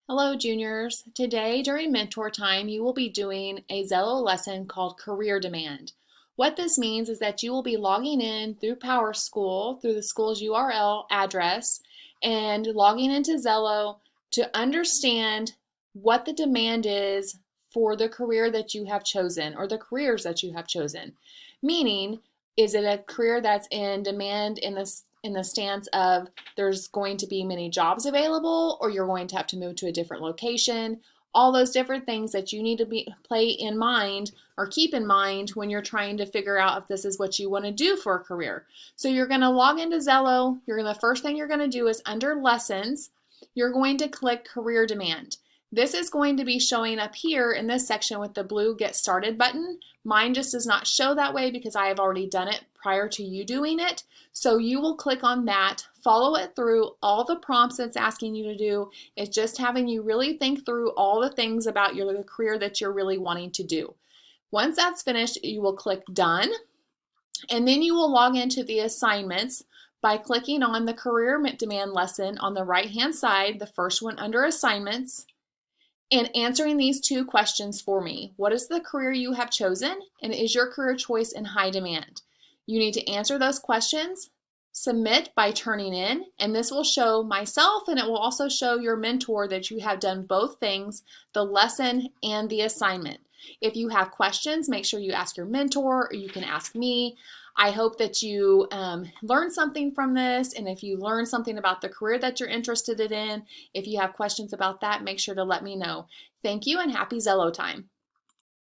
Hello, juniors. Today, during mentor time, you will be doing a Zello lesson called Career Demand. What this means is that you will be logging in through PowerSchool, through the school's URL address, and logging into Zello to understand what the demand is for the career that you have chosen or the careers that you have chosen. Meaning, is it a career that's in demand in the stance of there's going to be many jobs available, or you're going to have to move to a different location? All those different things that you need to play in mind or keep in mind when you're trying to figure out if this is what you want to do for a career. So you're going to log into Zello. The first thing you're going to do is under lessons, you're going to click career demand. This is going to be showing up here in this section with the blue Get Started button. Mine just does not show that way because I have already done it prior to you doing it. So you will click on that, follow it through. All the prompts it's asking you to do is just having you really think through all the things about the career that you're really wanting to do. Once that's finished, you will click Done, and then you will log into the assignments by clicking on the Career Demand lesson on the right-hand side, the first one under Assignments, and answering these two questions for me. What is the career you have chosen, and is your career choice in high demand? You need to answer those questions, submit by turning in, and this will show myself and it will also show your mentor that you have done both things, the lesson and the assignment. If you have questions, make sure you ask your mentor, or you can ask me. I hope that you learn something from this, and if you learn something about the career that you're interested in, if you have questions about that, make sure to let me know. Thank you and happy Zello time.